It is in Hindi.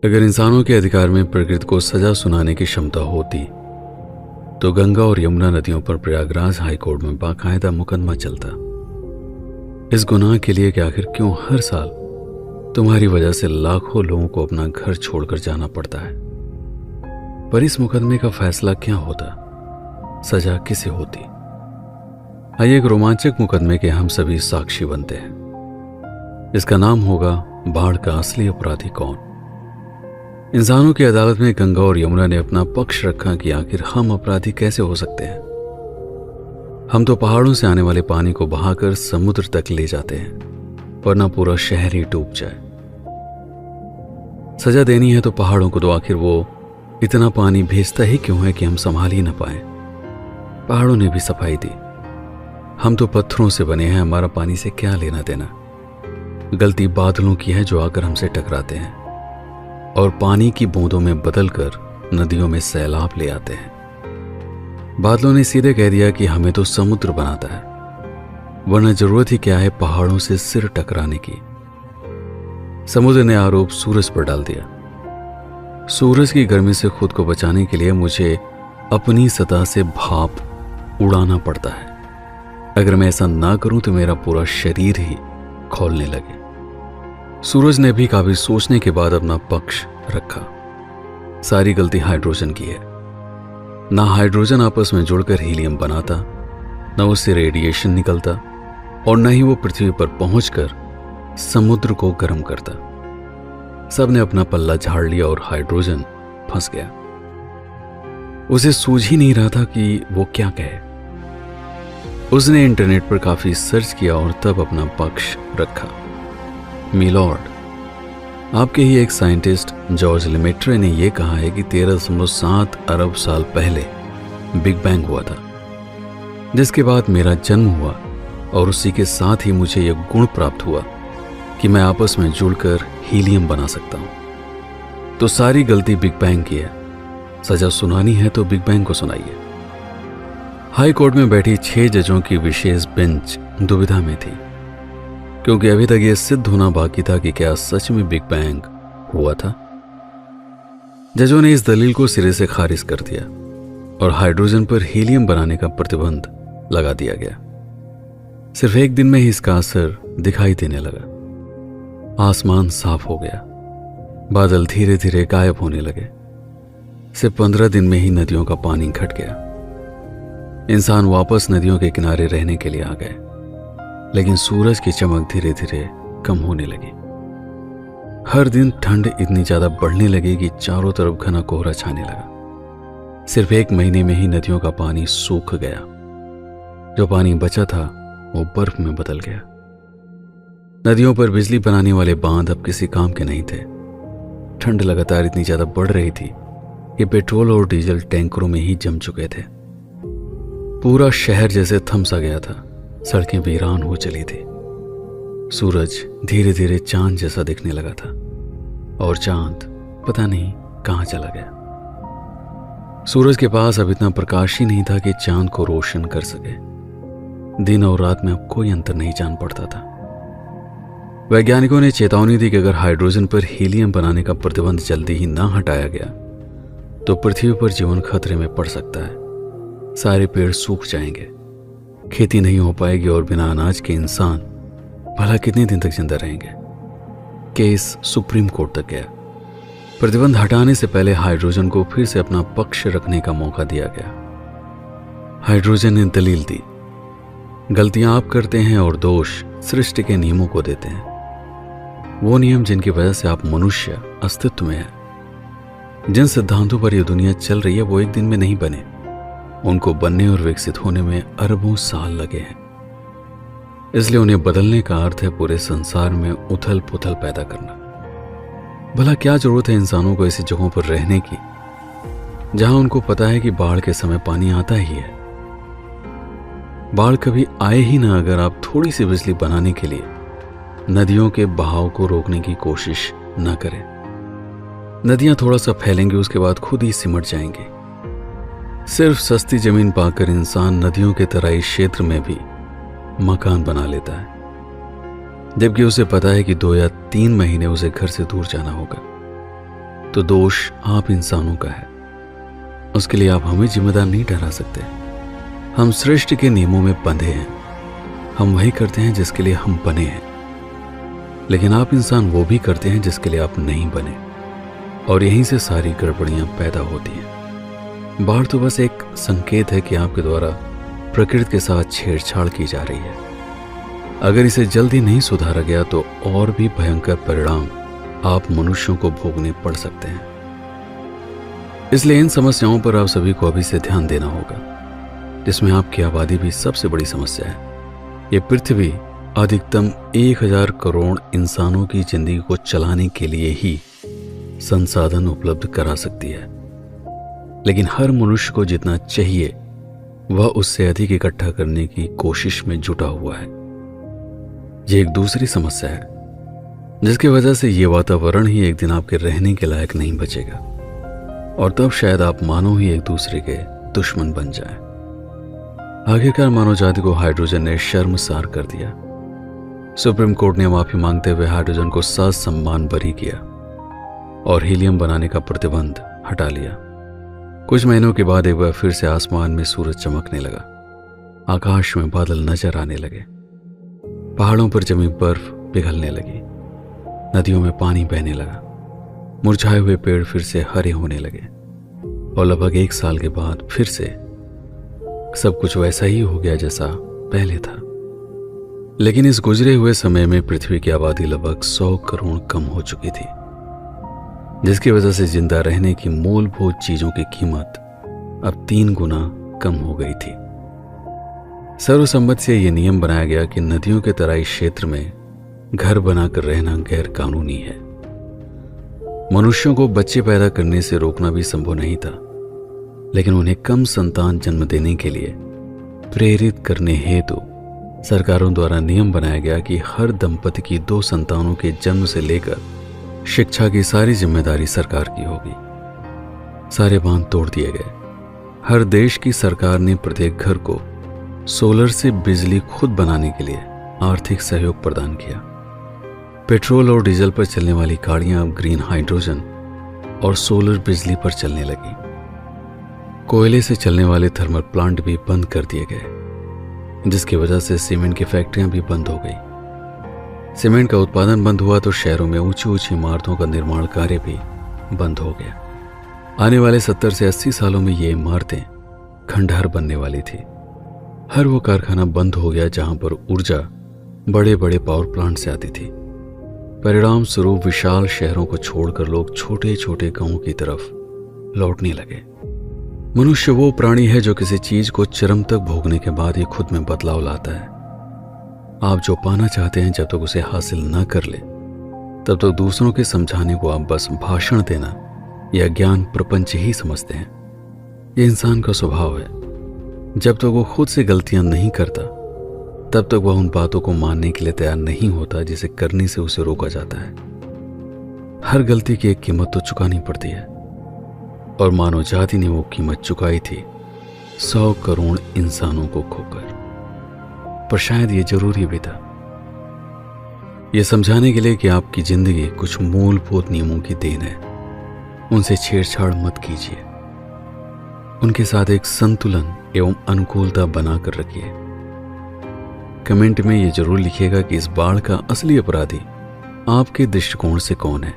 अगर इंसानों के अधिकार में प्रकृति को सजा सुनाने की क्षमता होती तो गंगा और यमुना नदियों पर प्रयागराज हाईकोर्ट में बाकायदा मुकदमा चलता। इस गुनाह के लिए कि आखिर क्यों हर साल तुम्हारी वजह से लाखों लोगों को अपना घर छोड़कर जाना पड़ता है। पर इस मुकदमे का फैसला क्या होता, सजा किसे होती? आइए एक रोमांचक मुकदमे के हम सभी साक्षी बनते हैं। इसका नाम होगा बाढ़ का असली अपराधी कौन। इंसानों की अदालत में गंगा और यमुना ने अपना पक्ष रखा कि आखिर हम अपराधी कैसे हो सकते हैं। हम तो पहाड़ों से आने वाले पानी को बहाकर समुद्र तक ले जाते हैं, वरना पूरा शहर ही डूब जाए। सजा देनी है तो पहाड़ों को, तो आखिर वो इतना पानी भेजता ही क्यों है कि हम संभाल ही ना पाए। पहाड़ों ने भी सफाई दी। हम तो पत्थरों से बने हैं, हमारा पानी से क्या लेना देना। गलती बादलों की है जो आकर हमसे टकराते हैं और पानी की बूंदों में बदलकर नदियों में सैलाब ले आते हैं। बादलों ने सीधे कह दिया कि हमें तो समुद्र बनाता है, वरना जरूरत ही क्या है पहाड़ों से सिर टकराने की। समुद्र ने आरोप सूरज पर डाल दिया। सूरज की गर्मी से खुद को बचाने के लिए मुझे अपनी सतह से भाप उड़ाना पड़ता है। अगर मैं ऐसा ना करूं तो मेरा पूरा शरीर ही खौलने लगे। सूरज ने भी काफी सोचने के बाद अपना पक्ष रखा। सारी गलती हाइड्रोजन की है। ना हाइड्रोजन आपस में जुड़कर हीलियम बनाता, न उससे रेडिएशन निकलता और न ही वो पृथ्वी पर पहुंचकर समुद्र को गर्म करता। सबने अपना पल्ला झाड़ लिया और हाइड्रोजन फंस गया। उसे सूझ ही नहीं रहा था कि वो क्या कहे। उसने इंटरनेट पर काफी सर्च किया और तब अपना पक्ष रखा। मिलॉर्ड, आपके ही एक साइंटिस्ट जॉर्ज लेमेट्रे ने यह कहा है कि 13.7 अरब साल पहले बिग बैंग हुआ था, जिसके बाद मेरा जन्म हुआ और उसी के साथ ही मुझे यह गुण प्राप्त हुआ कि मैं आपस में जुड़कर हीलियम बना सकता हूं। तो सारी गलती बिग बैंग की है। सजा सुनानी है तो बिग बैंग को सुनाइए। हाई कोर्ट में बैठी 6 जजों की विशेष बेंच दुविधा में थी, क्योंकि अभी तक यह सिद्ध होना बाकी था कि क्या सच में बिग बैंग हुआ था। जजों ने इस दलील को सिरे से खारिज कर दिया और हाइड्रोजन पर हीलियम बनाने का प्रतिबंध लगा दिया गया। सिर्फ एक दिन में ही इसका असर दिखाई देने लगा। आसमान साफ हो गया, बादल धीरे धीरे गायब होने लगे। सिर्फ 15 दिन में ही नदियों का पानी घट गया। इंसान वापस नदियों के किनारे रहने के लिए आ गए, लेकिन सूरज की चमक धीरे धीरे कम होने लगी। हर दिन ठंड इतनी ज्यादा बढ़ने लगी कि चारों तरफ घना कोहरा छाने लगा। सिर्फ 1 महीने में ही नदियों का पानी सूख गया। जो पानी बचा था वो बर्फ में बदल गया। नदियों पर बिजली बनाने वाले बांध अब किसी काम के नहीं थे। ठंड लगातार इतनी ज्यादा बढ़ रही थी कि पेट्रोल और डीजल टैंकरों में ही जम चुके थे। पूरा शहर जैसे थम सा गया था। सड़कें वीरान हो चली थी। सूरज धीरे धीरे चांद जैसा दिखने लगा था और चांद पता नहीं कहां चला गया। सूरज के पास अब इतना प्रकाश ही नहीं था कि चांद को रोशन कर सके। दिन और रात में अब कोई अंतर नहीं जान पड़ता था। वैज्ञानिकों ने चेतावनी दी कि अगर हाइड्रोजन पर हीलियम बनाने का प्रतिबंध जल्दी ही ना हटाया गया तो पृथ्वी पर जीवन खतरे में पड़ सकता है। सारे पेड़ सूख जाएंगे, खेती नहीं हो पाएगी और बिना अनाज के इंसान भला कितने दिन तक जिंदा रहेंगे। केस सुप्रीम कोर्ट तक गया। प्रतिबंध हटाने से पहले हाइड्रोजन को फिर से अपना पक्ष रखने का मौका दिया गया। हाइड्रोजन ने दलील दी, गलतियां आप करते हैं और दोष सृष्टि के नियमों को देते हैं। वो नियम जिनकी वजह से आप मनुष्य अस्तित्व में हैं। जिन सिद्धांतों पर यह दुनिया चल रही है वो एक दिन में नहीं बने। उनको बनने और विकसित होने में अरबों साल लगे हैं। इसलिए उन्हें बदलने का अर्थ है पूरे संसार में उथल पुथल पैदा करना। भला क्या जरूरत है इंसानों को ऐसी जगहों पर रहने की जहां उनको पता है कि बाढ़ के समय पानी आता ही है। बाढ़ कभी आए ही ना अगर आप थोड़ी सी बिजली बनाने के लिए नदियों के बहाव को रोकने की कोशिश न करें। नदियां थोड़ा सा फैलेंगी, उसके बाद खुद ही सिमट जाएंगी। सिर्फ सस्ती जमीन पाकर इंसान नदियों के तराई क्षेत्र में भी मकान बना लेता है, जबकि उसे पता है कि 2 या 3 महीने उसे घर से दूर जाना होगा। तो दोष आप इंसानों का है। उसके लिए आप हमें जिम्मेदार नहीं ठहरा सकते। हम सृष्टि के नियमों में बंधे हैं। हम वही करते हैं जिसके लिए हम बने हैं, लेकिन आप इंसान वो भी करते हैं जिसके लिए आप नहीं बने, और यहीं से सारी गड़बड़ियां पैदा होती हैं। बाढ़ तो बस एक संकेत है कि आपके द्वारा प्रकृति के साथ छेड़छाड़ की जा रही है। अगर इसे जल्दी नहीं सुधारा गया तो और भी भयंकर परिणाम आप मनुष्यों को भोगने पड़ सकते हैं। इसलिए इन समस्याओं पर आप सभी को अभी से ध्यान देना होगा, जिसमें आपकी आबादी भी सबसे बड़ी समस्या है। ये पृथ्वी अधिकतम 1000 करोड़ इंसानों की जिंदगी को चलाने के लिए ही संसाधन उपलब्ध करा सकती है, लेकिन हर मनुष्य को जितना चाहिए वह उससे अधिक इकट्ठा करने की कोशिश में जुटा हुआ है। यह एक दूसरी समस्या है, जिसकी वजह से ये वातावरण ही एक दिन आपके रहने के लायक नहीं बचेगा, और तब शायद आप मानव ही एक दूसरे के दुश्मन बन जाएं। आखिरकार मानव जाति को हाइड्रोजन ने शर्मसार कर दिया। सुप्रीम कोर्ट ने माफी मांगते हुए हाइड्रोजन को ससम्मान बरी किया और हीलियम बनाने का प्रतिबंध हटा लिया। कुछ महीनों के बाद एक बार फिर से आसमान में सूरज चमकने लगा, आकाश में बादल नजर आने लगे, पहाड़ों पर जमी बर्फ पिघलने लगी, नदियों में पानी बहने लगा, मुरझाए हुए पेड़ फिर से हरे होने लगे, और लगभग 1 साल के बाद फिर से सब कुछ वैसा ही हो गया जैसा पहले था। लेकिन इस गुजरे हुए समय में पृथ्वी की आबादी लगभग 100 करोड़ कम हो चुकी थी, जिसकी वजह से जिंदा रहने की मूलभूत चीजों की कीमत अब 3 गुना कम हो गई थी। सर्वसम्मति से यह नियम बनाया गया कि नदियों के तराई क्षेत्र में घर बनाकर रहना गैर कानूनी है। मनुष्यों को बच्चे पैदा करने से रोकना भी संभव नहीं था, लेकिन उन्हें कम संतान जन्म देने के लिए प्रेरित करने हेतु सरकारों द्वारा नियम बनाया गया कि हर दंपति की 2 संतानों के जन्म से लेकर शिक्षा की सारी जिम्मेदारी सरकार की होगी। सारे बांध तोड़ दिए गए। हर देश की सरकार ने प्रत्येक घर को सोलर से बिजली खुद बनाने के लिए आर्थिक सहयोग प्रदान किया। पेट्रोल और डीजल पर चलने वाली गाड़ियां अब ग्रीन हाइड्रोजन और सोलर बिजली पर चलने लगी। कोयले से चलने वाले थर्मल प्लांट भी बंद कर दिए गए, जिसकी वजह से सीमेंट की फैक्ट्रियां भी बंद हो गई। सीमेंट का उत्पादन बंद हुआ तो शहरों में ऊंची ऊंची इमारतों का निर्माण कार्य भी बंद हो गया। आने वाले 70 से 80 सालों में ये इमारतें खंडहर बनने वाली थी। हर वो कारखाना बंद हो गया जहां पर ऊर्जा बड़े बड़े पावर प्लांट से आती थी। परिणाम स्वरूप विशाल शहरों को छोड़कर लोग छोटे छोटे गांवों की तरफ लौटने लगे। मनुष्य वो प्राणी है जो किसी चीज को चरम तक भोगने के बाद ही खुद में बदलाव लाता है। आप जो पाना चाहते हैं जब तक उसे हासिल न कर ले, तब तक दूसरों के समझाने को आप बस भाषण देना या ज्ञान प्रपंच ही समझते हैं। ये इंसान का स्वभाव है। जब तक वो खुद से गलतियां नहीं करता, तब तक वह उन बातों को मानने के लिए तैयार नहीं होता जिसे करने से उसे रोका जाता है। हर गलती की एक कीमत तो चुकानी पड़ती है, और मानव जाति ने वो कीमत चुकाई थी 100 करोड़ इंसानों को खोकर। पर शायद ये जरूरी भी था, ये समझाने के लिए कि आपकी जिंदगी कुछ मूलभूत नियमों की देन है। उनसे छेड़छाड़ मत कीजिए, उनके साथ एक संतुलन एवं अनुकूलता बनाकर रखिए। कमेंट में ये जरूर लिखिएगा कि इस बाढ़ का असली अपराधी आपके दृष्टिकोण से कौन है।